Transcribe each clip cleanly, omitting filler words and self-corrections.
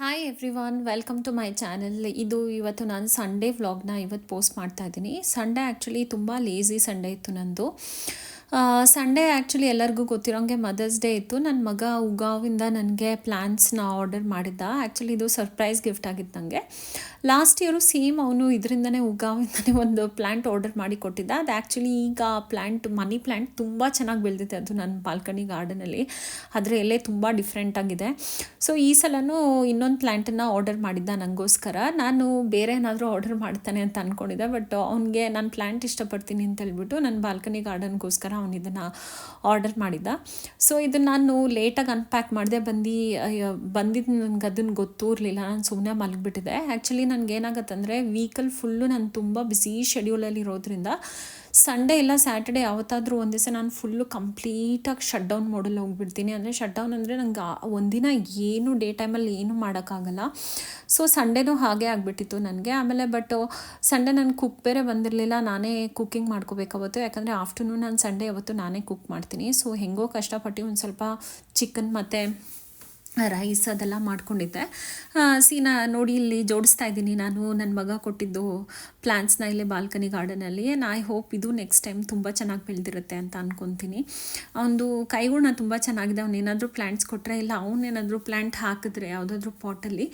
Hi everyone, welcome to my channel. ಇವತ್ತು ನಾನು Sunday ವ್ಲಾಗ್ನ ಇವತ್ತು ಪೋಸ್ಟ್ ಮಾಡ್ತಾ ಇದ್ದೀನಿ. ಸಂಡೇ ಆ್ಯಕ್ಚುಲಿ ತುಂಬ ಲೇಝಿ ಸಂಡೇ ಇತ್ತು ನಂದು. ಸಂಡೇ ಆ್ಯಕ್ಚುಲಿ ಎಲ್ಲರಿಗೂ ಗೊತ್ತಿರೋಂಗೆ ಮದರ್ಸ್ ಡೇ ಇತ್ತು. ನನ್ನ ಮಗ ಉಗಾವಿಂದ ನನಗೆ ಪ್ಲ್ಯಾನ್ಸ್ನ ಆರ್ಡರ್ ಮಾಡಿದ್ದ. ಆ್ಯಕ್ಚುಲಿ ಇದು ಸರ್ಪ್ರೈಸ್ ಗಿಫ್ಟ್ ಆಗಿತ್ತು ನನಗೆ. ಲಾಸ್ಟ್ ಇಯರು ಸೇಮ್ ಅವನು ಇದರಿಂದನೇ ಉಗಾವಿಂದನೇ ಒಂದು ಪ್ಲ್ಯಾಂಟ್ ಆರ್ಡರ್ ಮಾಡಿ ಕೊಟ್ಟಿದ್ದ. ಅದು ಆ್ಯಕ್ಚುಲಿ ಈಗ ಮನಿ ಪ್ಲ್ಯಾಂಟ್ ತುಂಬ ಚೆನ್ನಾಗಿ ಬೆಳೆದಿದೆ. ಅದು ನನ್ನ ಬಾಲ್ಕನಿ ಗಾರ್ಡನಲ್ಲಿ ಅದರ ಎಲೆ ತುಂಬ ಡಿಫ್ರೆಂಟ್ ಆಗಿದೆ. ಸೊ ಈ ಸಲನೂ ಇನ್ನೊಂದು ಪ್ಲ್ಯಾಂಟನ್ನು ಆರ್ಡರ್ ಮಾಡಿದ್ದ ನನಗೋಸ್ಕರ. ನಾನು ಬೇರೆ ಏನಾದರೂ ಆರ್ಡರ್ ಮಾಡ್ತಾನೆ ಅಂತ ಅಂದ್ಕೊಂಡಿದ್ದೆ, ಬಟ್ ಅವ್ನಿಗೆ ನಾನು ಪ್ಲ್ಯಾಂಟ್ ಇಷ್ಟಪಡ್ತೀನಿ ಅಂತ ಹೇಳ್ಬಿಟ್ಟು ನನ್ನ ಬಾಲ್ಕನಿ ಗಾರ್ಡನ್ಗೋಸ್ಕರ ಅವನು ಇದನ್ನು ಆರ್ಡರ್ ಮಾಡಿದ್ದ. ಸೊ ಇದನ್ನು ನಾನು ಲೇಟಾಗಿ ಅನ್ಪ್ಯಾಕ್ ಮಾಡಿದೆ. ಬಂದಿದ್ದು ನನಗೆ ಅದನ್ನು ಗೊತ್ತೂ ಇರಲಿಲ್ಲ. ನಾನು ಸುಮ್ಮನೆ ಮಲಗಿಬಿಟ್ಟಿದ್ದೆ. ಆ್ಯಕ್ಚುಲಿ ನನಗೇನಾಗತ್ತಂದರೆ ವೀಕಲ್ ಫುಲ್ಲು ನಾನು ತುಂಬ ಬ್ಯುಸಿ ಶೆಡ್ಯೂಲಲ್ಲಿ ಇರೋದ್ರಿಂದ ಸಂಡೇ ಇಲ್ಲ ಸ್ಯಾಟರ್ಡೇ ಯಾವತ್ತಾದರೂ ಒಂದು ದಿವಸ ನಾನು ಫುಲ್ಲು ಕಂಪ್ಲೀಟಾಗಿ ಶಟ್ ಡೌನ್ ಮೋಡಲ್ಲಿ ಹೋಗ್ಬಿಡ್ತೀನಿ. ಅಂದರೆ ಶಟ್ ಡೌನ್ ಅಂದರೆ ನಂಗೆ ಒಂದಿನ ಏನು ಡೇ ಟೈಮಲ್ಲಿ ಏನೂ ಮಾಡೋಕ್ಕಾಗಲ್ಲ. ಸೊ ಸಂಡೇನೂ ಹಾಗೆ ಆಗಿಬಿಟ್ಟಿತ್ತು ನನಗೆ. ಆಮೇಲೆ ಸಂಡೇ ನನಗೆ ಕುಕ್ ಬೇರೆ ಬಂದಿರಲಿಲ್ಲ. ನಾನೇ ಕುಕ್ಕಿಂಗ್ ಮಾಡ್ಕೋಬೇಕಾವತ್ತು. ಯಾಕಂದರೆ ಆಫ್ಟರ್ನೂನ್ ನಾನು ಸಂಡೇ ಯಾವತ್ತು ನಾನೇ ಕುಕ್ ಮಾಡ್ತೀನಿ. ಸೊ ಹೆಂಗೋ ಕಷ್ಟಪಟ್ಟು ಒಂದು ಸ್ವಲ್ಪ ಚಿಕನ್ ಮತ್ತು ರೈಸ್ ಅದೆಲ್ಲ ಮಾಡ್ಕೊಂಡಿದ್ದೆ. ನೋಡಿ ಇಲ್ಲಿ ಜೋಡಿಸ್ತಾ ಇದ್ದೀನಿ ನಾನು ನನ್ನ ಮಗ ಕೊಟ್ಟಿದ್ದು ಪ್ಲ್ಯಾಂಟ್ಸ್ನ ಇಲ್ಲಿ ಬಾಲ್ಕನಿ ಗಾರ್ಡನಲ್ಲಿ. ಐ ಹೋಪ್ ಇದು ನೆಕ್ಸ್ಟ್ ಟೈಮ್ ತುಂಬ ಚೆನ್ನಾಗಿ ಬೆಳೆದಿರುತ್ತೆ ಅಂತ ಅಂದ್ಕೊತೀನಿ. ಅವನದು ಕೈಗುಣ ತುಂಬ ಚೆನ್ನಾಗಿದೆ. ಅವನೇನಾದರೂ ಪ್ಲ್ಯಾಂಟ್ಸ್ ಕೊಟ್ಟರೆ ಇಲ್ಲ ಅವನೇನಾದರೂ ಪ್ಲ್ಯಾಂಟ್ ಹಾಕಿದ್ರೆ ಯಾವುದಾದ್ರೂ ಪಾಟಲ್ಲಿ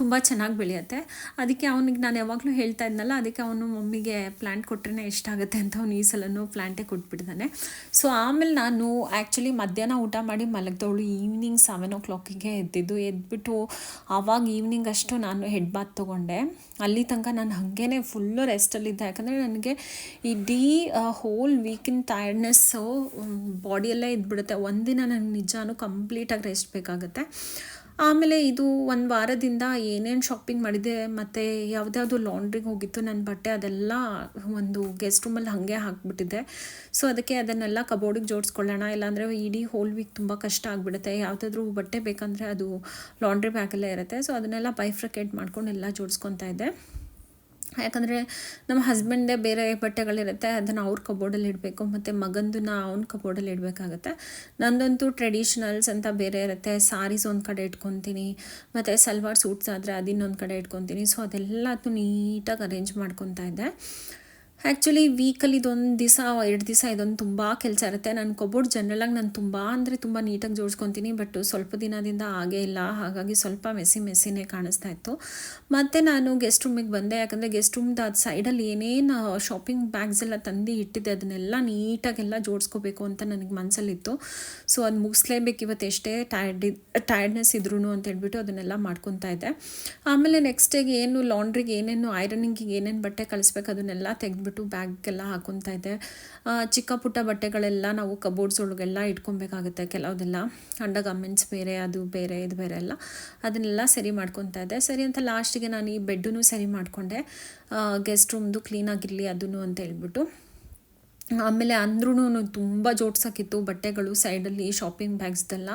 ತುಂಬ ಚೆನ್ನಾಗಿ ಬೆಳೆಯುತ್ತೆ. ಅದಕ್ಕೆ ಅವನಿಗೆ ನಾನು ಯಾವಾಗಲೂ ಹೇಳ್ತಾ ಇದ್ನಲ್ಲ, ಅದಕ್ಕೆ ಅವನು ಮಮ್ಮಿಗೆ ಪ್ಲ್ಯಾಂಟ್ ಕೊಟ್ಟರೆ ಇಷ್ಟ ಆಗುತ್ತೆ ಅಂತ ಅವ್ನು ಈ ಸಲನೂ ಪ್ಲ್ಯಾಂಟೇ ಕೊಟ್ಬಿಟ್ಟಿದ್ದಾನೆ. ಸೊ ಆಮೇಲೆ ನಾನು ಆ್ಯಕ್ಚುಲಿ ಮಧ್ಯಾಹ್ನ ಊಟ ಮಾಡಿ ಮಲಗಿದವಳು ಈವ್ನಿಂಗ್ 7 o'clock ಎದ್ಬಿಟ್ಟು ಆವಾಗ ಈವ್ನಿಂಗ್ ಅಷ್ಟು ನಾನು ಹೆಡ್ ಬಾತ್ ತೊಗೊಂಡೆ. ಅಲ್ಲಿ ತನಕ ನಾನು ಹಾಗೇ ಫುಲ್ಲು ರೆಸ್ಟಲ್ಲಿದ್ದೆ. ಯಾಕಂದರೆ ನನಗೆ ಇಡೀ ಹೋಲ್ ವೀಕಿನ ಟಯರ್ಡ್ನೆಸ್ಸು ಬಾಡಿಯೆಲ್ಲ ಇದ್ಬಿಡುತ್ತೆ. ಒಂದಿನ ನನಗೆ ನಿಜಾನು ಕಂಪ್ಲೀಟಾಗಿ ರೆಸ್ಟ್ ಬೇಕಾಗುತ್ತೆ. ಆಮೇಲೆ ಇದು ಒಂದು ವಾರದಿಂದ ಏನೇನು ಶಾಪಿಂಗ್ ಮಾಡಿದೆ ಮತ್ತು ಯಾವುದ್ಯಾವುದು ಲಾಂಡ್ರಿಗೆ ಹೋಗಿತ್ತು ನನ್ನ ಬಟ್ಟೆ ಅದೆಲ್ಲ ಒಂದು ಗೆಸ್ಟ್ ರೂಮಲ್ಲಿ ಹಾಗೆ ಹಾಕಿಬಿಟ್ಟಿದ್ದೆ. ಸೊ ಅದಕ್ಕೆ ಅದನ್ನೆಲ್ಲ ಕಬೋರ್ಡಿಗೆ ಜೋಡಿಸ್ಕೊಳ್ಳೋಣ, ಇಲ್ಲಾಂದರೆ ಇಡೀ ಹೋಲ್ ವೀಕ್ ತುಂಬ ಕಷ್ಟ ಆಗಿಬಿಡುತ್ತೆ. ಯಾವುದಾದ್ರೂ ಬಟ್ಟೆ ಬೇಕಂದರೆ ಅದು ಲಾಂಡ್ರಿ ಬ್ಯಾಗಲ್ಲೇ ಇರುತ್ತೆ. ಸೊ ಅದನ್ನೆಲ್ಲ ಬೈಫ್ರಿಕೇಟ್ ಮಾಡ್ಕೊಂಡು ಎಲ್ಲ ಜೋಡಿಸ್ಕೊತಾ ಇದ್ದೆ. ಯಾಕಂದರೆ ನಮ್ಮ ಹಸ್ಬೆಂಡೇ ಬೇರೆ ಬಟ್ಟೆಗಳಿರುತ್ತೆ, ಅದನ್ನು ಅವ್ರ ಕಬೋರ್ಡಲ್ಲಿ ಇಡಬೇಕು, ಮತ್ತು ಮಗಂದನ್ನ ಅವ್ನ ಕಬೋರ್ಡಲ್ಲಿ ಇಡಬೇಕಾಗತ್ತೆ. ನಂದಂತೂ ಟ್ರೆಡಿಷ್ನಲ್ಸ್ ಅಂತ ಬೇರೆ ಇರುತ್ತೆ. ಸಾರೀಸ್ ಒಂದು ಕಡೆ ಇಟ್ಕೊತೀನಿ, ಮತ್ತು ಸಲ್ವಾರ್ ಸೂಟ್ಸ್ ಆದರೆ ಅದಿನ್ನೊಂದು ಕಡೆ ಇಟ್ಕೊತೀನಿ. ಸೊ ಅದೆಲ್ಲದು ನೀಟಾಗಿ ಅರೇಂಜ್ ಮಾಡ್ಕೊತಾ ಇದ್ದೆ. ಆ್ಯಕ್ಚುಲಿ ವೀಕಲ್ಲಿ ಇದೊಂದು ದಿವಸ 2 ದಿವಸ ಇದೊಂದು ತುಂಬ ಕೆಲಸ ಇರುತ್ತೆ. ನನ್ನ ಕಬೋರ್ಡ್ ಜನರಲಾಗಿ ನಾನು ತುಂಬ ನೀಟಾಗಿ ಜೋಡಿಸ್ಕೊತೀನಿ, ಬಟ್ ಸ್ವಲ್ಪ ದಿನದಿಂದ ಆಗೇ ಇಲ್ಲ. ಹಾಗಾಗಿ ಸ್ವಲ್ಪ ಮೆಸ್ಸಿನೇ ಕಾಣಿಸ್ತಾ ಇತ್ತು. ಮತ್ತು ನಾನು ಗೆಸ್ಟ್ ರೂಮಿಗೆ ಬಂದೆ. ಯಾಕಂದರೆ ಗೆಸ್ಟ್ ರೂಮ್ದು ಅದು ಸೈಡಲ್ಲಿ ಏನೇನು ಶಾಪಿಂಗ್ ಬ್ಯಾಗ್ಸ್ ಎಲ್ಲ ತಂದು ಇಟ್ಟಿದ್ದೆ ಅದನ್ನೆಲ್ಲ ನೀಟಾಗೆಲ್ಲ ಜೋಡಿಸ್ಕೋಬೇಕು ಅಂತ ನನಗೆ ಮನಸ್ಸಲ್ಲಿತ್ತು. ಸೊ ಅದು ಮುಗಿಸ್ಲೇಬೇಕು ಇವತ್ತು ಎಷ್ಟೇ ಟಯರ್ಡ್ನೆಸ್ ಇದ್ರೂ ಅಂತ ಹೇಳ್ಬಿಟ್ಟು ಅದನ್ನೆಲ್ಲ ಮಾಡ್ಕೊತಾ ಇದ್ದೆ. ಆಮೇಲೆ ನೆಕ್ಸ್ಟ್ ಡೇಗೆ ಏನು ಲಾಂಡ್ರಿಗೆ ಏನೇನು ಐರನಿಂಗಿಗೆ ಏನೇನು ಬಟ್ಟೆ ಕಳಿಸ್ಬೇಕು ಅದನ್ನೆಲ್ಲ ತೆಗೆದ್ಬಿಟ್ಟು ಬ್ಯಾಗ್ಗೆಲ್ಲ ಹಾಕೊತಾ ಇದ್ದೆ. ಚಿಕ್ಕ ಪುಟ್ಟ ಬಟ್ಟೆಗಳೆಲ್ಲ ನಾವು ಕಬೋರ್ಡ್ಸ್ ಒಳಗೆಲ್ಲ ಇಟ್ಕೊಬೇಕಾಗುತ್ತೆ. ಕೆಲವುದೆಲ್ಲ ಅಂಡರ್ ಗಾರ್ಮೆಂಟ್ಸ್ ಬೇರೆ, ಅದು ಬೇರೆ, ಇದು ಬೇರೆ ಎಲ್ಲ ಅದನ್ನೆಲ್ಲ ಸರಿ ಮಾಡ್ಕೊತಾ ಇದ್ದೆ. ಸರಿ ಅಂತ ಲಾಸ್ಟಿಗೆ ನಾನು ಈ ಬೆಡ್ಡೂ ಸರಿ ಮಾಡಿಕೊಂಡೆ. ಗೆಸ್ಟ್ ರೂಮ್ದು ಕ್ಲೀನಾಗಿರಲಿ ಅದನ್ನು ಅಂತ ಹೇಳ್ಬಿಟ್ಟು. ಆಮೇಲೆ ಅಂದ್ರೂ ತುಂಬ ಜೋಡ್ಸೋಕ್ಕಿತ್ತು ಬಟ್ಟೆಗಳು ಸೈಡಲ್ಲಿ ಶಾಪಿಂಗ್ ಬ್ಯಾಗ್ಸ್ದೆಲ್ಲ.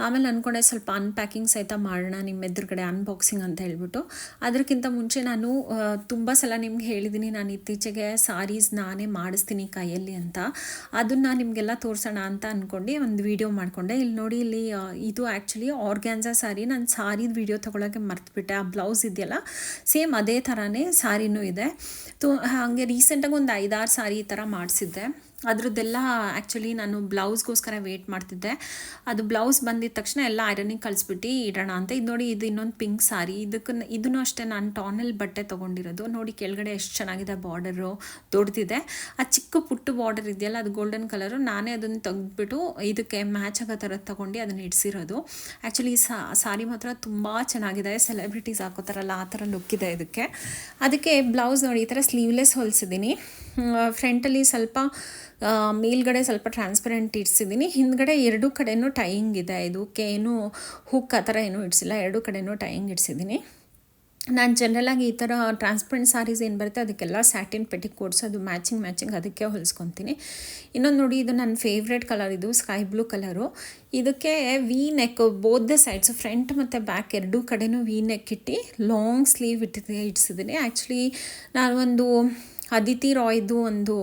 ಆಮೇಲೆ ಅಂದ್ಕೊಂಡೆ ಸ್ವಲ್ಪ ಅನ್ಪ್ಯಾಕಿಂಗ್ ಸಹಿತ ಮಾಡೋಣ ನಿಮ್ಮ ಎದುರುಗಡೆ ಅನ್ಬಾಕ್ಸಿಂಗ್ ಅಂತ ಹೇಳ್ಬಿಟ್ಟು. ಅದಕ್ಕಿಂತ ಮುಂಚೆ ನಾನು ತುಂಬ ಸಲ ನಿಮ್ಗೆ ಹೇಳಿದ್ದೀನಿ, ನಾನು ಇತ್ತೀಚೆಗೆ ಸಾರೀಸ್ ನಾನೇ ಮಾಡಿಸ್ತೀನಿ ಕೈಯಲ್ಲಿ ಅಂತ. ಅದನ್ನು ನಿಮಗೆಲ್ಲ ತೋರಿಸೋಣ ಅಂತ ಅಂದ್ಕೊಂಡು ಒಂದು ವಿಡಿಯೋ ಮಾಡಿಕೊಂಡೆ. ಇಲ್ಲಿ ನೋಡಿ, ಇಲ್ಲಿ ಇದು ಆ್ಯಕ್ಚುಲಿ ಆರ್ಗ್ಯಾನ್ಸಾ ಸಾರಿ. ನಾನು ಸಾರಿದ ವಿಡಿಯೋ ತೊಗೊಳಕ್ಕೆ ಮರ್ತುಬಿಟ್ಟೆ. ಆ ಬ್ಲೌಸ್ ಇದೆಯಲ್ಲ ಸೇಮ್ ಅದೇ ಥರನೇ ಸಾರಿನೂ ಇದೆ. ಹಾಗೆ ರೀಸೆಂಟಾಗಿ ಒಂದು 5-6 ಸಾರಿ ಈ ಥರ ಮಾಡಿಸಿದ್ದೆ. ಅದ್ರದ್ದೆಲ್ಲ ಆ್ಯಕ್ಚುಲಿ ನಾನು ಬ್ಲೌಸ್ಗೋಸ್ಕರ ವೇಟ್ ಮಾಡ್ತಿದ್ದೆ. ಅದು ಬ್ಲೌಸ್ ಬಂದಿದ ತಕ್ಷಣ ಎಲ್ಲ ಐರನಿಗೆ ಕಳಿಸ್ಬಿಟ್ಟು ಇಡೋಣ ಅಂತ. ಇದು ನೋಡಿ, ಇದು ಇನ್ನೊಂದು ಪಿಂಕ್ ಸಾರಿ. ಇದನ್ನು ಅಷ್ಟೇ ನಾನು ಟಾನಲ್ ಬಟ್ಟೆ ತೊಗೊಂಡಿರೋದು. ನೋಡಿ ಕೆಳಗಡೆ ಎಷ್ಟು ಚೆನ್ನಾಗಿದೆ, ಬಾರ್ಡರು ದೊಡ್ಡದಿದೆ. ಆ ಚಿಕ್ಕ ಪುಟ್ಟು ಬಾರ್ಡರ್ ಇದೆಯಲ್ಲ ಅದು ಗೋಲ್ಡನ್ ಕಲರು. ನಾನೇ ಅದನ್ನು ತೆಗೆದ್ಬಿಟ್ಟು ಇದಕ್ಕೆ ಮ್ಯಾಚ್ ಆಗೋ ಥರದ್ದು ತೊಗೊಂಡು ಅದನ್ನು ಇಡಿಸಿರೋದು. ಆ್ಯಕ್ಚುಲಿ ಈ ಸಾರಿ ಮಾತ್ರ ತುಂಬ ಚೆನ್ನಾಗಿದೆ. ಸೆಲೆಬ್ರಿಟೀಸ್ ಹಾಕೋತಾರಲ್ಲ ಆ ಥರ ಲುಕ್ ಇದೆ ಇದಕ್ಕೆ. ಅದಕ್ಕೆ ಬ್ಲೌಸ್ ನೋಡಿ ಈ ಥರ ಸ್ಲೀವ್ಲೆಸ್ ಹೊಲಿಸಿದ್ದೀನಿ. ಫ್ರಂಟಲ್ಲಿ ಸ್ವಲ್ಪ ಮೇಲ್ಗಡೆ ಸ್ವಲ್ಪ ಟ್ರಾನ್ಸ್ಪರೆಂಟ್ ಇಡಿಸಿದ್ದೀನಿ. ಹಿಂದ್ಗಡೆ 2 ಕಡೆಯೂ ಟೈಯಿಂಗ್ ಇದೆ. ಇದಕ್ಕೆ ಏನು ಹುಕ್ ಆ ಥರ ಏನೂ ಇಡಿಸಿಲ್ಲ, 2 ಕಡೆಯೂ ಟೈಯಿಂಗ್ ಇಡಿಸಿದ್ದೀನಿ. ನಾನು ಜನರಲಾಗಿ ಈ ಥರ ಟ್ರಾನ್ಸ್ಪರೆಂಟ್ ಸಾರೀಸ್ ಏನು ಬರುತ್ತೆ ಅದಕ್ಕೆಲ್ಲ ಸ್ಯಾಟಿನ್ ಪೆಟಿಕೋಟ್ಸ್ ಅದು ಮ್ಯಾಚಿಂಗ್ ಅದಕ್ಕೆ ಹೊಲಿಸ್ಕೊತೀನಿ. ಇನ್ನೊಂದು ನೋಡಿ, ಇದು ನನ್ನ ಫೇವ್ರೆಟ್ ಕಲರ್, ಇದು ಸ್ಕೈ ಬ್ಲೂ ಕಲರು. ಇದಕ್ಕೆ V neck both the sides, front ಮತ್ತು ಬ್ಯಾಕ್ 2 ಕಡೆಯೂ ವಿ ನೆಕ್ ಇಟ್ಟು ಲಾಂಗ್ ಸ್ಲೀವ್ ಇಡಿಸಿದ್ದೀನಿ. ಆ್ಯಕ್ಚುಲಿ ನಾನು ಒಂದು ಅದಿತಿ ರಾಯ್ದು ಒಂದು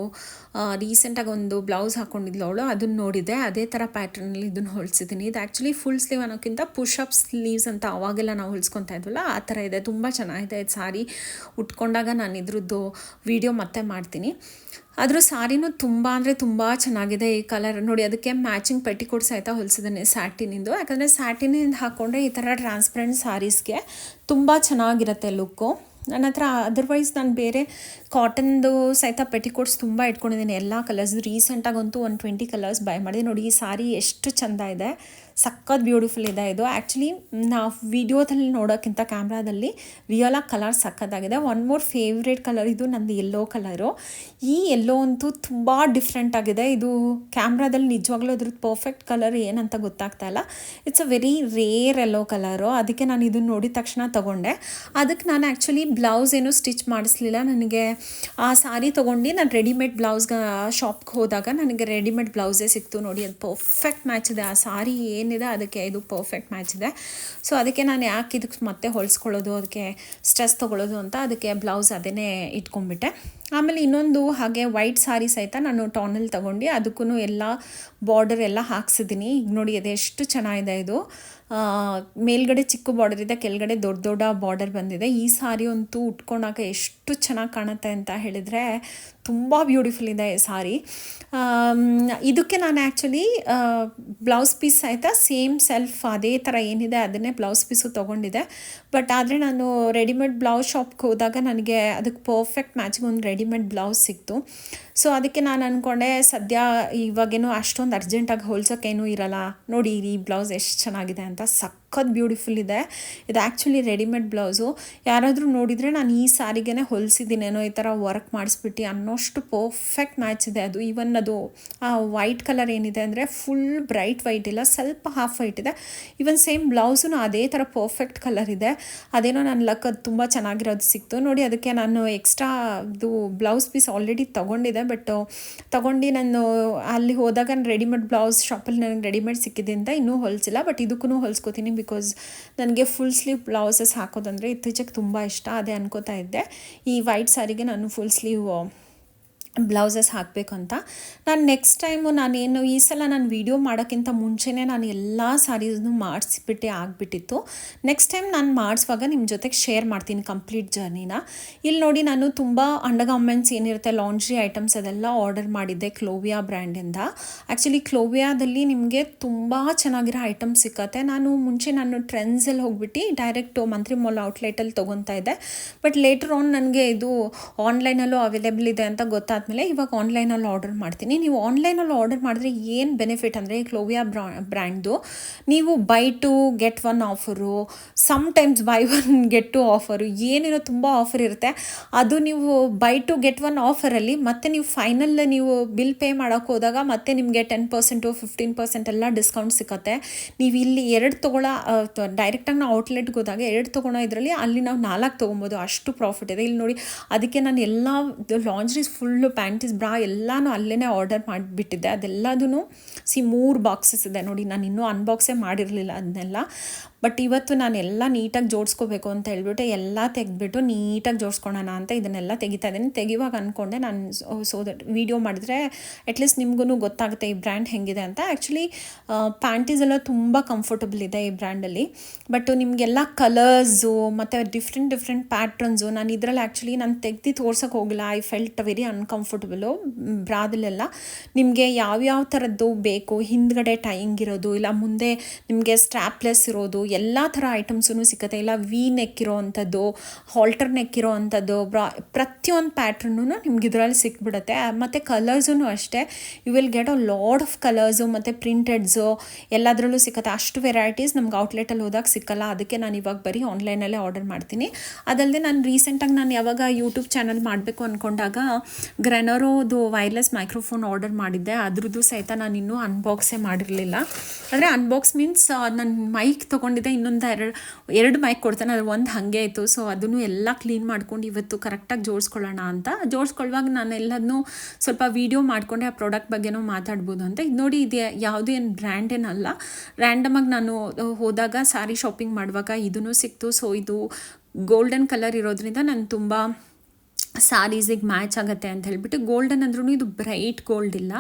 ರೀಸೆಂಟಾಗಿ ಒಂದು ಬ್ಲೌಸ್ ಹಾಕ್ಕೊಂಡಿದ್ಲು ಅವಳು, ಅದನ್ನು ನೋಡಿದೆ. ಅದೇ ಥರ ಪ್ಯಾಟ್ರನಲ್ಲಿ ಇದನ್ನು ಹೊಲಿಸಿದ್ದೀನಿ. ಇದು ಆ್ಯಕ್ಚುಲಿ ಫುಲ್ ಸ್ಲೀವ್ ಅನ್ನೋಕ್ಕಿಂತ ಪುಷಪ್ ಸ್ಲೀವ್ಸ್ ಅಂತ ಅವಾಗೆಲ್ಲ ನಾವು ಹೊಲಿಸ್ಕೊತಾ ಇದ್ವಲ್ಲ, ಆ ಥರ ಇದೆ. ತುಂಬ ಚೆನ್ನಾಗಿದೆ ಇದು ಸಾರಿ. ಉಟ್ಕೊಂಡಾಗ ನಾನು ಇದ್ರದ್ದು ವಿಡಿಯೋ ಮತ್ತೆ ಮಾಡ್ತೀನಿ. ಅದ್ರ ಸಾರಿನೂ ತುಂಬ ಅಂದರೆ ತುಂಬ ಚೆನ್ನಾಗಿದೆ. ಈ ಕಲರ್ ನೋಡಿ, ಅದಕ್ಕೆ ಮ್ಯಾಚಿಂಗ್ ಪೆಟಿಕೋಟ್ ಸಹಿತ ಹೊಲಿಸಿದ್ದೀನಿ ಸ್ಯಾಟಿನಿಂದು. ಯಾಕಂದರೆ ಸ್ಯಾಟಿನಿಂದ ಹಾಕ್ಕೊಂಡ್ರೆ ಈ ಥರ ಟ್ರಾನ್ಸ್ಪರೆಂಟ್ ಸಾರೀಸ್ಗೆ ತುಂಬ ಚೆನ್ನಾಗಿರುತ್ತೆ ಲುಕ್ಕು. ನನ್ನ ಹತ್ರ ಅದರ್ವೈಸ್ ನಾನು ಬೇರೆ ಕಾಟನ್ದು ಸಹಿತ ಪೆಟಿಕೋಟ್ಸ್ ತುಂಬ ಇಟ್ಕೊಂಡಿದ್ದೀನಿ, ಎಲ್ಲ ಕಲರ್ಸ್. ರೀಸೆಂಟಾಗಂತೂ ಒಂದು 20 ಕಲರ್ಸ್ ಬೈ ಮಾಡಿದೆ. ನೋಡಿ ಈ ಸಾರಿ ಎಷ್ಟು ಚೆಂದ ಇದೆ, ಸಖತ್ ಬ್ಯೂಟಿಫುಲ್ ಇದೆ ಇದು. ಆ್ಯಕ್ಚುಲಿ ನಾವು ವಿಡಿಯೋದಲ್ಲಿ ನೋಡೋಕ್ಕಿಂತ ಕ್ಯಾಮ್ರಾದಲ್ಲಿ ರಿಯಲಾಗಿ ಕಲರ್ ಸಖತ್ತಾಗಿದೆ. ಒನ್ ಮೋರ್ ಫೇವ್ರೇಟ್ ಕಲರ್ ಇದು ನಂದು ಯೆಲ್ಲೋ ಕಲರು. ಈ ಯೆಲ್ಲೋ ಅಂತೂ ತುಂಬ ಡಿಫ್ರೆಂಟ್ ಆಗಿದೆ. ಇದು ಕ್ಯಾಮ್ರಾದಲ್ಲಿ ನಿಜವಾಗ್ಲೂ ಅದ್ರದ್ದು ಪರ್ಫೆಕ್ಟ್ ಕಲರ್ ಏನಂತ ಗೊತ್ತಾಗ್ತಾ ಇಲ್ಲ. It's a very rare yellow colour. ಅದಕ್ಕೆ ನಾನು ಇದನ್ನು ನೋಡಿದ ತಕ್ಷಣ ತೊಗೊಂಡೆ. ಅದಕ್ಕೆ ನಾನು ಆ್ಯಕ್ಚುಲಿ ಬ್ಲೌಸ್ ಏನೂ ಸ್ಟಿಚ್ ಮಾಡಿಸ್ಲಿಲ್ಲ. ನನಗೆ ಆ ಸಾರಿ ತೊಗೊಂಡು ನಾನು ರೆಡಿಮೇಡ್ ಬ್ಲೌಸ್ಗೆ ಶಾಪ್ಗೆ ಹೋದಾಗ ನನಗೆ ರೆಡಿಮೇಡ್ ಬ್ಲೌಸೇ ಸಿಕ್ತು. ನೋಡಿ ಅದು ಪರ್ಫೆಕ್ಟ್ ಮ್ಯಾಚ್ ಇದೆ. ಆ ಸಾರಿ ಏನಿದೆ ಅದಕ್ಕೆ ಇದು ಪರ್ಫೆಕ್ಟ್ ಮ್ಯಾಚ್ ಇದೆ. ಸೊ ಅದಕ್ಕೆ ನಾನು ಯಾಕೆ ಇದಕ್ಕೆ ಮತ್ತೆ ಹೊಲಿಸ್ಕೊಳ್ಳೋದು, ಅದಕ್ಕೆ ಸ್ಟ್ರೆಸ್ ತೊಗೊಳ್ಳೋದು ಅಂತ ಅದಕ್ಕೆ ಬ್ಲೌಸ್ ಅದನ್ನೇ ಇಟ್ಕೊಂಡ್ಬಿಟ್ಟೆ. ಆಮೇಲೆ ಇನ್ನೊಂದು ಹಾಗೆ ವೈಟ್ ಸಾರಿ ಸಹಿತ ನಾನು ಟಾನಲ್ಲಿ ತೊಗೊಂಡು ಅದಕ್ಕೂ ಎಲ್ಲ ಬಾರ್ಡರ್ ಎಲ್ಲ ಹಾಕ್ಸಿದ್ದೀನಿ. ಈಗ ನೋಡಿ ಅದು ಎಷ್ಟು ಚೆನ್ನಾಗಿದೆ. ಇದು ಮೇಲ್ಗಡೆ ಚಿಕ್ಕ ಬಾರ್ಡರ್ ಇದೆ, ಕೆಳಗಡೆ ದೊಡ್ಡ ದೊಡ್ಡ ಬಾರ್ಡರ್ ಬಂದಿದೆ. ಈ ಸಾರಿ ಅಂತೂ ಉಟ್ಕೊಂಡಾಗ ಎಷ್ಟು ಚೆನ್ನಾಗಿ ಕಾಣುತ್ತೆ ಅಂತ ಹೇಳಿದರೆ ತುಂಬ ಬ್ಯೂಟಿಫುಲ್ ಇದೆ ಈ ಸಾರಿ. ಇದಕ್ಕೆ ನಾನು ಆ್ಯಕ್ಚುಲಿ ಬ್ಲೌಸ್ ಪೀಸ್ ಸಹಿತ ಸೇಮ್ ಸೆಲ್ಫ್ ಅದೇ ಥರ ಏನಿದೆ ಅದನ್ನೇ ಬ್ಲೌಸ್ ಪೀಸು ತೊಗೊಂಡಿದ್ದೆ. ಬಟ್ ಆದರೆ ನಾನು ರೆಡಿಮೇಡ್ ಬ್ಲೌಸ್ ಶಾಪ್ಗೆ ಹೋದಾಗ ನನಗೆ ಅದಕ್ಕೆ ಪರ್ಫೆಕ್ಟ್ ಮ್ಯಾಚಿಗೆ ಒಂದು ರೆಡಿಮೇಡ್ ಬ್ಲೌಸ್ ಸಿಕ್ತು. ಸೊ ಅದಕ್ಕೆ ನಾನು ಅಂದ್ಕೊಂಡೆ ಸದ್ಯ ಇವಾಗೇನೋ ಅಷ್ಟೊಂದು ಅರ್ಜೆಂಟಾಗಿ ಹೊಲ್ಸೋಕ್ಕೇನೂ ಇರಲ್ಲ, ನೋಡಿ ಈ ಬ್ಲೌಸ್ ಎಷ್ಟು ಚೆನ್ನಾಗಿದೆ ಅಂತ. ಸಖತ್ ಬ್ಯೂಟಿಫುಲ್ ಇದೆ. ಇದು ಆ್ಯಕ್ಚುಲಿ ರೆಡಿಮೇಡ್ ಬ್ಲೌಸು. ಯಾರಾದರೂ ನೋಡಿದರೆ ನಾನು ಈ ಸಾರಿಗೇ ಹೊಲಿಸಿದ್ದೀನೇನೋ ಈ ಥರ ವರ್ಕ್ ಮಾಡಿಸ್ಬಿಟ್ಟು ಅನ್ನೋಷ್ಟು ಪರ್ಫೆಕ್ಟ್ ಮ್ಯಾಚ್ ಇದೆ ಅದು. ಈವನ್ ಅದು ಆ ವೈಟ್ ಕಲರ್ ಏನಿದೆ ಅಂದರೆ ಫುಲ್ ಬ್ರೈಟ್ ವೈಟ್ ಇಲ್ಲ, ಸ್ವಲ್ಪ ಹಾಫ್ ವೈಟ್ ಇದೆ. ಈವನ್ ಸೇಮ್ ಬ್ಲೌಸು ಅದೇ ಥರ ಪರ್ಫೆಕ್ಟ್ ಕಲರ್ ಇದೆ. ಅದೇನೋ ನನ್ನ ಲಕ್ ಅದು ತುಂಬ ಚೆನ್ನಾಗಿರೋದು ಸಿಕ್ತು ನೋಡಿ. ಅದಕ್ಕೆ ನಾನು ಎಕ್ಸ್ಟ್ರಾ ಇದು ಬ್ಲೌಸ್ ಪೀಸ್ ಆಲ್ರೆಡಿ ತೊಗೊಂಡಿದ್ದೆ. ಬಟ್ ತೊಗೊಂಡು ನಾನು ಅಲ್ಲಿ ಹೋದಾಗ ನಾನು ರೆಡಿಮೇಡ್ ಬ್ಲೌಸ್ ಶಾಪಲ್ಲಿ ನನಗೆ ರೆಡಿಮೇಡ್ ಸಿಕ್ಕಿದೆ ಅಂತ ಇನ್ನೂ ಹೊಲಿಸಿಲ್ಲ. ಬಟ್ ಇದಕ್ಕೂ ಹೊಲಿಸ್ಕೋತೀನಿ, ಬಿಕಾಸ್ ನನಗೆ ಫುಲ್ ಸ್ಲೀವ್ ಬ್ಲೌಸಸ್ ಹಾಕೋದಂದರೆ ಇತ್ತೀಚೆಗೆ ತುಂಬ ಇಷ್ಟ. ಅದೇ ಅನ್ಕೋತಾ ಇದ್ದೆ ಈ ವೈಟ್ ಸಾರಿಗೆ ನಾನು ಫುಲ್ ಸ್ಲೀವ್ ಬ್ಲೌಸಸ್ ಹಾಕಬೇಕು ಅಂತ. ನಾನು ನೆಕ್ಸ್ಟ್ ಟೈಮು ನಾನೇನು ಈ ಸಲ ನಾನು ವೀಡಿಯೋ ಮಾಡೋಕ್ಕಿಂತ ಮುಂಚೆನೇ ನಾನು ಎಲ್ಲ ಸಾರೀಸ್ನು ಮಾಡಿಸ್ಬಿಟ್ಟೆ ಆಗಿಬಿಟ್ಟಿತ್ತು. ನೆಕ್ಸ್ಟ್ ಟೈಮ್ ನಾನು ಮಾಡಿಸುವಾಗ ನಿಮ್ಮ ಜೊತೆಗೆ ಶೇರ್ ಮಾಡ್ತೀನಿ ಕಂಪ್ಲೀಟ್ ಜರ್ನಿನ. ಇಲ್ಲಿ ನೋಡಿ ನಾನು ತುಂಬ ಅಂಡರ್ಗಾರ್ಮೆಂಟ್ಸ್ ಏನಿರುತ್ತೆ ಲಾಂಡ್ರಿ ಐಟಮ್ಸ್ ಅದೆಲ್ಲ ಆರ್ಡರ್ ಮಾಡಿದ್ದೆ ಕ್ಲೋವಿಯಾ ಬ್ರ್ಯಾಂಡಿಂದ. ಆ್ಯಕ್ಚುಲಿ ಕ್ಲೋವಿಯಾದಲ್ಲಿ ನಿಮಗೆ ತುಂಬ ಚೆನ್ನಾಗಿರೋ ಐಟಮ್ಸ್ ಸಿಕ್ಕತ್ತೆ. ನಾನು ಟ್ರೆಂಡ್ಸಲ್ಲಿ ಹೋಗ್ಬಿಟ್ಟು ಡೈರೆಕ್ಟು ಮಂತ್ರಿ ಮಾಲ್ ಔಟ್ಲೆಟಲ್ಲಿ ತೊಗೊತಾ ಇದ್ದೆ. ಬಟ್ ಲೇಟರ್ ಆನ್ ನನಗೆ ಇದು ಆನ್ಲೈನಲ್ಲೂ ಅವೈಲೇಬಲ್ ಇದೆ ಅಂತ ಗೊತ್ತಾದ ಮೇಲೆ ಇವಾಗ ಆನ್ಲೈನಲ್ಲಿ ಆರ್ಡರ್ ಮಾಡ್ತೀನಿ. ನೀವು ಆನ್ಲೈನಲ್ಲಿ ಆರ್ಡರ್ ಮಾಡಿದ್ರೆ ಏನು ಬೆನಿಫಿಟ್ ಅಂದರೆ ಈ ಕ್ಲೋವಿಯಾ ಬ್ರ್ಯಾಂಡ್ದು ನೀವು buy two get one offer, sometimes buy one get two offer, ಏನೇನೋ ತುಂಬ ಆಫರ್ ಇರುತ್ತೆ. ಅದು ನೀವು ಬೈ ಟು ಗೆಟ್ ಒನ್ ಆಫರಲ್ಲಿ ಮತ್ತೆ ನೀವು ಫೈನಲ್ ನೀವು ಬಿಲ್ ಪೇ ಮಾಡೋಕ್ಕೆ ಹೋದಾಗ ಮತ್ತೆ ನಿಮಗೆ 10% 15% ಎಲ್ಲ ಡಿಸ್ಕೌಂಟ್ ಸಿಗುತ್ತೆ. ನೀವು ಇಲ್ಲಿ 2 ತೊಗೊಳ್ಳೋ ಡೈರೆಕ್ಟಾಗಿ ನಾವು ಔಟ್ಲೆಟ್ಗೆ ಹೋದಾಗ 2 ತೊಗೊಳ್ಳೋ ಇದರಲ್ಲಿ ಅಲ್ಲಿ ನಾವು 4 ತೊಗೊಬೋದು, ಅಷ್ಟು ಪ್ರಾಫಿಟ್ ಇದೆ. ಇಲ್ಲಿ ನೋಡಿ ಅದಕ್ಕೆ ನಾನು ಎಲ್ಲ ಲಾಂಜ್ರೀಸ್ ಫುಲ್ಲು ಪ್ಯಾಂಟೀಸ್ ಬ್ರಾ ಎಲ್ಲನೂ ಅಲ್ಲೇ ಆರ್ಡರ್ ಮಾಡಿಬಿಟ್ಟಿದ್ದೆ. ಅದೆಲ್ಲದೂ 3 ಬಾಕ್ಸಸ್ ಇದೆ ನೋಡಿ. ನಾನು ಇನ್ನೂ ಅನ್ಬಾಕ್ಸೇ ಮಾಡಿರಲಿಲ್ಲ ಅದನ್ನೆಲ್ಲ. ಬಟ್ ಇವತ್ತು ನಾನು ಎಲ್ಲ ನೀಟಾಗಿ ಜೋಡಿಸ್ಕೋಬೇಕು ಅಂತ ಹೇಳ್ಬಿಟ್ಟು ಎಲ್ಲ ತೆಗೆದ್ಬಿಟ್ಟು ನೀಟಾಗಿ ಜೋಡಿಸ್ಕೊಳ್ಳೋಣ ಅಂತ ಇದನ್ನೆಲ್ಲ ತೆಗಿತಾ ಇದ್ದೀನಿ. ತೆಗಿವಾಗ ಅಂದ್ಕೊಂಡೆ ನಾನು ಸೊ ದಟ್ ವೀಡಿಯೋ ಮಾಡಿದ್ರೆ ಅಟ್ಲೀಸ್ಟ್ ನಿಮಗೂ ಗೊತ್ತಾಗುತ್ತೆ ಈ ಬ್ರ್ಯಾಂಡ್ ಹೆಂಗಿದೆ ಅಂತ. ಆ್ಯಕ್ಚುಲಿ ಪ್ಯಾಂಟೀಸ್ ಎಲ್ಲ ತುಂಬ ಕಂಫರ್ಟಬಲ್ ಇದೆ ಈ ಬ್ರ್ಯಾಂಡಲ್ಲಿ. ಬಟ್ ನಿಮಗೆಲ್ಲ ಕಲರ್ಸು ಮತ್ತು ಡಿಫ್ರೆಂಟ್ ಪ್ಯಾಟ್ರನ್ಸು ನಾನು ಇದರಲ್ಲಿ ಆ್ಯಕ್ಚುಲಿ ನಾನು ತೆಗ್ದು ತೋರ್ಸೋಕ್ಕೆ ಹೋಗಿಲ್ಲ. ಐ ಫೆಲ್ಟ್ ವೆರಿ ಅನ್ಕಂಫರ್ಟಬಲು ಬ್ರಾದಲ್ಲೆಲ್ಲ. ನಿಮಗೆ ಯಾವ್ಯಾವ ಥರದ್ದು ಬೇಕು, ಹಿಂದ್ಗಡೆ ಟೈಯಿಂಗ್ ಇರೋದು ಇಲ್ಲ ಮುಂದೆ ನಿಮಗೆ ಸ್ಟ್ರ್ಯಾಪ್ಲೆಸ್ ಇರೋದು ಎಲ್ಲ ಥರ ಐಟಮ್ಸೂ ಸಿಗುತ್ತೆ. ಇಲ್ಲ ವಿ ನೆಕ್ ಇರೋ ಅಂಥದ್ದು, ಹಾಲ್ಟರ್ ನೆಕ್ ಇರೋ ಅಂಥದ್ದು, ಪ್ರತಿಯೊಂದು ಪ್ಯಾಟ್ರನ್ನೂ ನಿಮ್ಗೆ ಇದರಲ್ಲಿ ಸಿಕ್ಬಿಡುತ್ತೆ. ಮತ್ತು ಕಲರ್ಸೂ ಅಷ್ಟೇ, you will get a lot of colours ಮತ್ತು ಪ್ರಿಂಟೆಡ್ಸು ಎಲ್ಲದರಲ್ಲೂ ಸಿಗುತ್ತೆ. ಅಷ್ಟು ವೆರೈಟೀಸ್ ನಮ್ಗೆ ಔಟ್ಲೆಟಲ್ಲಿ ಹೋದಾಗ ಸಿಕ್ಕಲ್ಲ. ಅದಕ್ಕೆ ನಾನು ಇವಾಗ ಬರೀ ಆನ್ಲೈನಲ್ಲೇ ಆರ್ಡರ್ ಮಾಡ್ತೀನಿ. ಅದಲ್ಲದೆ ನಾನು ರೀಸೆಂಟಾಗಿ ನಾನು ಯಾವಾಗ ಯೂಟ್ಯೂಬ್ ಚಾನಲ್ ಮಾಡಬೇಕು ಅಂದ್ಕೊಂಡಾಗ ಗ್ರೆನರೋದು ವೈರ್ಲೆಸ್ ಮೈಕ್ರೋಫೋನ್ ಆರ್ಡರ್ ಮಾಡಿದ್ದೆ. ಅದ್ರದ್ದು ಸಹಿತ ನಾನು ಇನ್ನೂ ಅನ್ಬಾಕ್ಸೇ ಮಾಡಿರಲಿಲ್ಲ. ಅಂದರೆ ಅನ್ಬಾಕ್ಸ್ ಮೀನ್ಸ್ ನಾನು ಮೈಕ್ ತೊಗೊಂಡಿದ್ದೆ, ಇನ್ನೊಂದು ಎರಡು ಮೈಕ್ ಕೊಡ್ತಾನೆ, ಅದು ಒಂದು ಹಾಗೆ ಇತ್ತು. ಸೊ ಅದನ್ನು ಎಲ್ಲ ಕ್ಲೀನ್ ಮಾಡ್ಕೊಂಡು ಇವತ್ತು ಕರೆಕ್ಟಾಗಿ ಜೋಡಿಸ್ಕೊಳ್ಳೋಣ ಅಂತ ಜೋಡಿಸ್ಕೊಳ್ಳುವಾಗ ನಾನು ಎಲ್ಲದನ್ನೂ ಸ್ವಲ್ಪ ವೀಡಿಯೋ ಮಾಡಿಕೊಂಡೆ ಆ ಪ್ರಾಡಕ್ಟ್ ಬಗ್ಗೆನೂ ಮಾತಾಡ್ಬೋದು ಅಂತ. ಇದು ನೋಡಿ, ಇದು ಯಾವುದೇ ಏನು ಬ್ರ್ಯಾಂಡ್ ಏನಲ್ಲ, ರ್ಯಾಂಡಮಾಗಿ ನಾನು ಹೋದಾಗ ಸಾರಿ ಶಾಪಿಂಗ್ ಮಾಡುವಾಗ ಇದೂ ಸಿಕ್ತು. ಸೊ ಇದು ಗೋಲ್ಡನ್ ಕಲರ್ ಇರೋದ್ರಿಂದ ನಾನು ತುಂಬ ಸ್ಯಾರೀಸಿಗೆ ಮ್ಯಾಚ್ ಆಗುತ್ತೆ ಅಂತ ಹೇಳ್ಬಿಟ್ಟು. ಗೋಲ್ಡನ್ ಅಂದ್ರೂ ಇದು ಬ್ರೈಟ್ ಗೋಲ್ಡ್ ಇಲ್ಲ,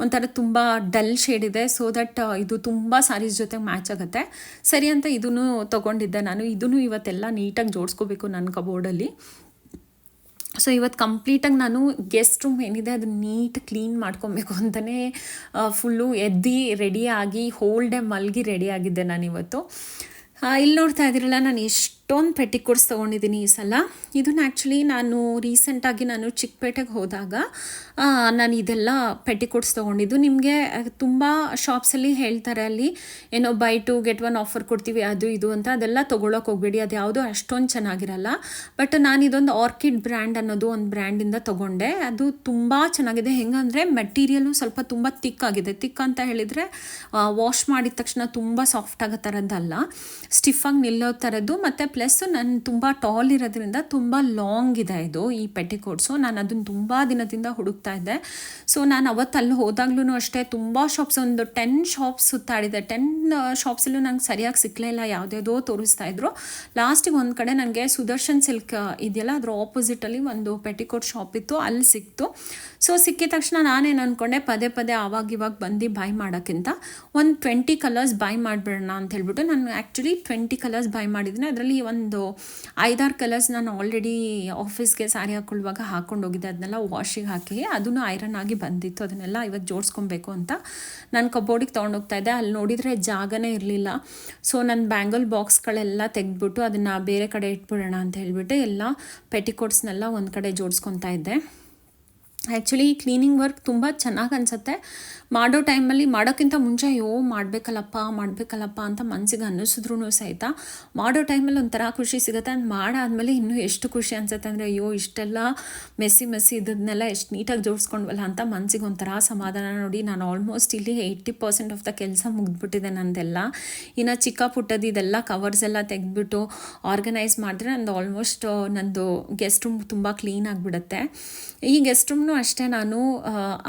ಒಂಥರ ತುಂಬ ಡಲ್ ಶೇಡ್ ಇದೆ. ಸೊ ದಟ್ ಇದು ತುಂಬ ಸ್ಯಾರೀಸ್ ಜೊತೆ ಮ್ಯಾಚ್ ಆಗುತ್ತೆ ಸರಿ ಅಂತ ಇದನ್ನು ತೊಗೊಂಡಿದ್ದೆ ನಾನು. ಇದನ್ನು ಇವತ್ತೆಲ್ಲ ನೀಟಾಗಿ ಜೋಡಿಸ್ಕೋಬೇಕು ನನ್ನ ಕಬೋರ್ಡಲ್ಲಿ. ಸೊ ಇವತ್ತು ಕಂಪ್ಲೀಟಾಗಿ ನಾನು ಗೆಸ್ಟ್ ರೂಮ್ ಏನಿದೆ ಅದನ್ನು ನೀಟ್ ಕ್ಲೀನ್ ಮಾಡ್ಕೊಬೇಕು ಅಂತಲೇ ಫುಲ್ಲು ಎದ್ದು ರೆಡಿಯಾಗಿ ಹೋಲ್ ಡೇ ಮಲಗಿ ರೆಡಿಯಾಗಿದ್ದೆ ನಾನು ಇವತ್ತು. ಇಲ್ಲಿ ನೋಡ್ತಾ ಇದ್ದೀರಲ್ಲ, ನಾನು ಎಷ್ಟೊಂದು ಪೆಟಿಕೋಟ್ಸ್ ತೊಗೊಂಡಿದ್ದೀನಿ ಈ ಸಲ. ಇದನ್ನು ಆ್ಯಕ್ಚುಲಿ ನಾನು ರೀಸೆಂಟಾಗಿ ನಾನು ಚಿಕ್ಕಪೇಟೆಗೆ ಹೋದಾಗ ನಾನು ಇದೆಲ್ಲ ಪೆಟಿಕೋಟ್ಸ್ ತೊಗೊಂಡಿದ್ದು. ನಿಮಗೆ ತುಂಬ ಶಾಪ್ಸಲ್ಲಿ ಹೇಳ್ತಾರೆ ಅಲ್ಲಿ ಏನೋ ಬೈ 2 get 1 ಆಫರ್ ಕೊಡ್ತೀವಿ ಅದು ಇದು ಅಂತ, ಅದೆಲ್ಲ ತೊಗೊಳಕ್ಕೆ ಹೋಗಬೇಡಿ, ಅದು ಯಾವುದೋ ಅಷ್ಟೊಂದು ಚೆನ್ನಾಗಿರಲ್ಲ. ಬಟ್ ನಾನು ಇದೊಂದು ಆರ್ಕಿಡ್ ಬ್ರ್ಯಾಂಡ್ ಅನ್ನೋದು ಒಂದು ಬ್ರ್ಯಾಂಡಿಂದ ತೊಗೊಂಡೆ. ಅದು ತುಂಬ ಚೆನ್ನಾಗಿದೆ. ಹೆಂಗಂದರೆ ಮೆಟೀರಿಯಲು ಸ್ವಲ್ಪ ತುಂಬ ತಿಕ್ ಆಗಿದೆ. ತಿಕ್ ಅಂತ ಹೇಳಿದರೆ ವಾಶ್ ಮಾಡಿದ ತಕ್ಷಣ ತುಂಬ ಸಾಫ್ಟ್ ಆಗೋ ಥರದ್ದಲ್ಲ, ಸ್ಟಿಫಾಗಿ ನಿಲ್ಲೋ ಥರದ್ದು. ಮತ್ತು ಪ್ಲಸ್ ನಾನು ತುಂಬ ಟಾಲ್ ಇರೋದ್ರಿಂದ ತುಂಬ ಲಾಂಗ್ ಇದೆ ಇದು ಈ ಪೆಟಿಕೋಟ್ಸು. ನಾನು ಅದನ್ನು ತುಂಬ ದಿನದಿಂದ ಹುಡುಕ್ತಾ ಇದ್ದೆ. ಸೊ ನಾನು ಅವತ್ತು ಅಲ್ಲಿ ಹೋದಾಗ್ಲೂ ಅಷ್ಟೇ ತುಂಬ ಶಾಪ್ಸ್, ಒಂದು 10 ಶಾಪ್ಸ್ ಸುತ್ತಾಡಿದೆ. 10 ಶಾಪ್ಸಲ್ಲೂ ನಂಗೆ ಸರಿಯಾಗಿ ಸಿಕ್ಕಲೇ ಇಲ್ಲ, ಯಾವುದ್ಯಾವುದೋ ತೋರಿಸ್ತಾ ಇದ್ರು. ಲಾಸ್ಟಿಗೆ ಒಂದು ಕಡೆ ನನಗೆ ಸುದರ್ಶನ್ ಸಿಲ್ಕ್ ಇದೆಯಲ್ಲ ಅದ್ರ ಆಪೋಸಿಟಲ್ಲಿ ಒಂದು ಪೆಟಿಕೋಟ್ ಶಾಪ್ ಇತ್ತು, ಅಲ್ಲಿ ಸಿಕ್ತು. ಸೊ ಸಿಕ್ಕಿದ ತಕ್ಷಣ ನಾನೇನು ಅಂದ್ಕೊಂಡೆ, ಪದೇ ಪದೇ ಆವಾಗ ಬಂದು ಬೈ ಮಾಡೋಕ್ಕಿಂತ ಒಂದು 20 ಕಲರ್ಸ್ ಬೈ ಮಾಡಿಬಿಡೋಣ ಅಂತ ಹೇಳ್ಬಿಟ್ಟು ನಾನು ಆ್ಯಕ್ಚುಲಿ 20 ಕಲರ್ಸ್ ಬೈ ಮಾಡಿದ್ದೀನಿ. ಅದರಲ್ಲಿ ಒಂದು 5-6 ಕಲರ್ಸ್ ನಾನು ಆಲ್ರೆಡಿ ಆಫೀಸ್ಗೆ ಸ್ಯಾರಿ ಹಾಕ್ಕೊಳ್ಳುವಾಗ ಹಾಕ್ಕೊಂಡು ಹೋಗಿದ್ದೆ. ಅದನ್ನೆಲ್ಲ ವಾಶಿಗೆ ಹಾಕಿ ಅದನ್ನು ಐರನ್ ಆಗಿ ಬಂದಿತ್ತು. ಅದನ್ನೆಲ್ಲ ಇವತ್ತು ಜೋಡಿಸ್ಕೊಬೇಕು ಅಂತ ನಾನು ಕಬೋರ್ಡಿಗೆ ತೊಗೊಂಡೋಗ್ತಾ ಇದ್ದೆ. ಅಲ್ಲಿ ನೋಡಿದರೆ ಜಾಗನೇ ಇರಲಿಲ್ಲ. ಸೊ ನನ್ನ ಬ್ಯಾಂಗಲ್ ಬಾಕ್ಸ್ಗಳೆಲ್ಲ ತೆಗೆದ್ಬಿಟ್ಟು ಅದನ್ನು ಬೇರೆ ಕಡೆ ಇಟ್ಬಿಡೋಣ ಅಂತ ಹೇಳ್ಬಿಟ್ಟು ಎಲ್ಲ ಪೆಟಿಕೋಟ್ಸ್ನೆಲ್ಲ ಒಂದು ಕಡೆ ಜೋಡಿಸ್ಕೊತಾ ಇದ್ದೆ. ಆ್ಯಕ್ಚುಲಿ ಕ್ಲೀನಿಂಗ್ ವರ್ಕ್ ತುಂಬ ಚೆನ್ನಾಗಿ ಅನಿಸುತ್ತೆ. ಮಾಡೋ ಟೈಮಲ್ಲಿ ಮಾಡೋಕ್ಕಿಂತ ಮುಂಚೆ ಮಾಡಬೇಕಲ್ಲಪ್ಪ ಅಂತ ಮನಸ್ಸಿಗೆ ಅನ್ನಿಸಿದ್ರು ಸಹಿತ ಮಾಡೋ ಟೈಮಲ್ಲಿ ಒಂಥರ ಖುಷಿ ಸಿಗುತ್ತೆ. ಅದು ಮಾಡಾದಮೇಲೆ ಇನ್ನೂ ಎಷ್ಟು ಖುಷಿ ಅನಿಸುತ್ತೆ ಅಂದರೆ, ಇಷ್ಟೆಲ್ಲ ಮೆಸ್ಸಿ ಇದನ್ನೆಲ್ಲ ಎಷ್ಟು ನೀಟಾಗಿ ಜೋಡಿಸ್ಕೊಂಡ್ವಲ್ಲ ಅಂತ ಮನಸ್ಸಿಗೆ ಒಂಥರ ಸಮಾಧಾನ. ನೋಡಿ, ನಾನು ಆಲ್ಮೋಸ್ಟ್ ಇಲ್ಲಿ 80% ಆಫ್ ದ ಕೆಲಸ ಮುಗಿದ್ಬಿಟ್ಟಿದೆ ನಂದೆಲ್ಲ. ಇನ್ನು ಚಿಕ್ಕ ಪುಟ್ಟದ್ದು ಇದೆಲ್ಲ ಕವರ್ಸ್ ಎಲ್ಲ ತೆಗೆದ್ಬಿಟ್ಟು ಆರ್ಗನೈಸ್ ಮಾಡಿದ್ರೆ ನಂದು ಆಲ್ಮೋಸ್ಟ್ ನಂದು ಗೆಸ್ಟ್ ರೂಮ್ ತುಂಬ ಕ್ಲೀನ್ ಆಗಿಬಿಡುತ್ತೆ. ಈ ಗೆಸ್ಟ್ ರೂಮ್ನೂ ಅಷ್ಟೇ, ನಾನು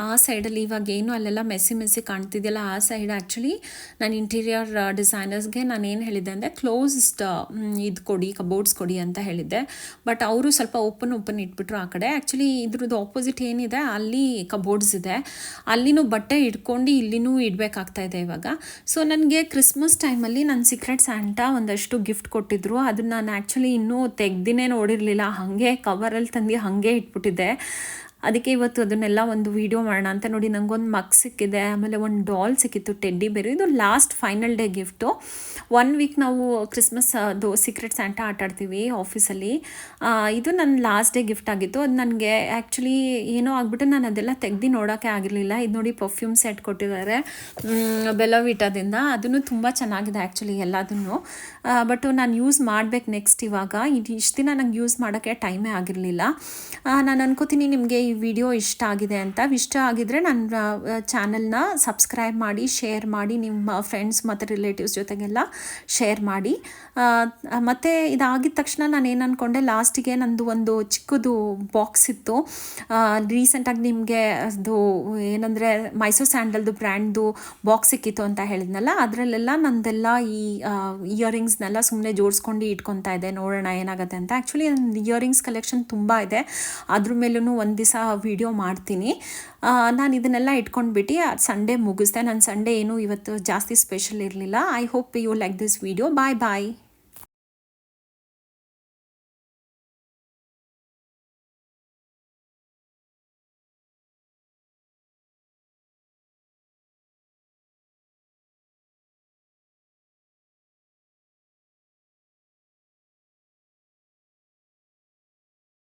ಆ ಸೈಡಲ್ಲಿ ಇವಾಗ ಏನು ಅಲ್ಲೆಲ್ಲ ಮೆಸ್ಸಿ ಕಾಣ್ತಿದೆಯಲ್ಲ ಆ ಸೈಡ್ ಆ್ಯಕ್ಚುಲಿ ನಾನು ಇಂಟೀರಿಯರ್ ಡಿಸೈನರ್ಸ್ಗೆ ನಾನು ಏನು ಹೇಳಿದ್ದೆ ಅಂದರೆ ಕ್ಲೋಸ್ಡ್ ಇದು ಕೊಡಿ, ಕಬೋರ್ಡ್ಸ್ ಕೊಡಿ ಅಂತ ಹೇಳಿದ್ದೆ. ಬಟ್ ಅವರು ಸ್ವಲ್ಪ ಓಪನ್ ಇಟ್ಬಿಟ್ರು ಆ ಕಡೆ. ಆ್ಯಕ್ಚುಲಿ ಇದ್ರದ್ದು ಆಪೋಸಿಟ್ ಏನಿದೆ ಅಲ್ಲಿ ಕಬೋರ್ಡ್ಸ್ ಇದೆ, ಅಲ್ಲಿನೂ ಬಟ್ಟೆ ಇಟ್ಕೊಂಡು ಇಲ್ಲಿನೂ ಇಡಬೇಕಾಗ್ತಾ ಇದೆ ಇವಾಗ. ಸೊ ನನಗೆ ಕ್ರಿಸ್ಮಸ್ ಟೈಮಲ್ಲಿ ನನ್ನ ಸೀಕ್ರೆಟ್ ಸ್ಯಾಂಟಾ ಒಂದಷ್ಟು ಗಿಫ್ಟ್ ಕೊಟ್ಟಿದ್ರು. ಅದನ್ನು ನಾನು ಆ್ಯಕ್ಚುಲಿ ಇನ್ನೂ ತೆಗ್ದಿನೇ ನೋಡಿರಲಿಲ್ಲ, ಹಾಗೆ ಕವರಲ್ಲಿ ತಂದು ಹಾಗೆ ಇಟ್ಬಿಟ್ಟಿದ್ದೆ. ಅದಕ್ಕೆ ಇವತ್ತು ಅದನ್ನೆಲ್ಲ ಒಂದು ವೀಡಿಯೋ ಮಾಡೋಣ ಅಂತ. ನೋಡಿ, ನನಗೊಂದು ಮಗ್ ಸಿಕ್ಕಿದೆ, ಆಮೇಲೆ ಒಂದು ಡಾಲ್ ಸಿಕ್ಕಿತ್ತು, ಟೆಡ್ಡಿ ಬೇರು. ಇದು last final day gift. 1 week ನಾವು ಕ್ರಿಸ್ಮಸ್ ಅದು ಸೀಕ್ರೆಟ್ ಸ್ಯಾಂಟಾ ಆಟಾಡ್ತೀವಿ ಆಫೀಸಲ್ಲಿ. ಇದು ನನ್ನ ಲಾಸ್ಟ್ ಡೇ ಗಿಫ್ಟ್ ಆಗಿತ್ತು. ಅದು ನನಗೆ ಆ್ಯಕ್ಚುಲಿ ಏನೋ ಆಗಿಬಿಟ್ಟು ನಾನು ಅದೆಲ್ಲ ತೆಗ್ದು ನೋಡೋಕ್ಕೆ ಆಗಿರಲಿಲ್ಲ. ಇದು ನೋಡಿ, ಪರ್ಫ್ಯೂಮ್ ಸೆಟ್ ಕೊಟ್ಟಿದ್ದಾರೆ ಬೆಲವಿಟಾದಿಂದ. ಅದನ್ನು ತುಂಬ ಚೆನ್ನಾಗಿದೆ ಆ್ಯಕ್ಚುಲಿ ಎಲ್ಲದನ್ನು. ಬಟ್ ನಾನು ಯೂಸ್ ಮಾಡಬೇಕು ನೆಕ್ಸ್ಟ್. ಇವಾಗ ಇಷ್ಟು ದಿನ ನಂಗೆ ಯೂಸ್ ಮಾಡೋಕ್ಕೆ ಟೈಮೇ ಆಗಿರಲಿಲ್ಲ. ನಾನು ಅನ್ಕೋತೀನಿ ನಿಮಗೆ ಈ ವಿಡಿಯೋ ಇಷ್ಟ ಆಗಿದೆ ಅಂತ. ಇಷ್ಟ ಆಗಿದರೆ ನನ್ನ ಚಾನಲ್ನ ಸಬ್ಸ್ಕ್ರೈಬ್ ಮಾಡಿ, ಶೇರ್ ಮಾಡಿ, ನಿಮ್ಮ ಫ್ರೆಂಡ್ಸ್ ಮತ್ತು ರಿಲೇಟಿವ್ಸ್ ಜೊತೆಗೆಲ್ಲ ಶೇರ್ ಮಾಡಿ. ಮತ್ತು ಇದಾಗಿದ ತಕ್ಷಣ ನಾನು ಏನು ಅಂದ್ಕೊಂಡೆ, ಲಾಸ್ಟಿಗೆ ನಂದು ಒಂದು ಚಿಕ್ಕದು ಬಾಕ್ಸ್ ಇತ್ತು. ರೀಸೆಂಟಾಗಿ ನಿಮಗೆ ಅದು ಏನಂದರೆ ಮೈಸೂರು ಸ್ಯಾಂಡಲ್ದು ಬ್ರ್ಯಾಂಡ್ದು ಬಾಕ್ಸ್ ಸಿಕ್ಕಿತ್ತು ಅಂತ ಹೇಳಿದ್ನಲ್ಲ, ಅದರಲ್ಲೆಲ್ಲ ನಂದೆಲ್ಲ ಈ ಇಯರಿಂಗ್ಸ್ನೆಲ್ಲ ಸುಮ್ಮನೆ ಜೋಡಿಸ್ಕೊಂಡು ಇಟ್ಕೊತಾ ಇದೆ, ನೋಡೋಣ ಏನಾಗುತ್ತೆ ಅಂತ. ಆ್ಯಕ್ಚುಲಿ ನನ್ನ ಇಯರಿಂಗ್ಸ್ ಕಲೆಕ್ಷನ್ ತುಂಬ ಇದೆ, ಅದ್ರ ಮೇಲೂ ಒಂದು ದಿವಸ ವಿಡಿಯೋ ಮಾಡ್ತೀನಿ. ನಾನು ಇದನ್ನೆಲ್ಲ ಇಟ್ಕೊಂಡ್ಬಿಟ್ಟು ಸಂಡೇ ಮುಗಿಸ್ದೆ. ನನ್ನ ಸಂಡೇ ಏನು ಇವತ್ತು ಜಾಸ್ತಿ ಸ್ಪೆಷಲ್ ಇರಲಿಲ್ಲ. I hope you like this video. Bye.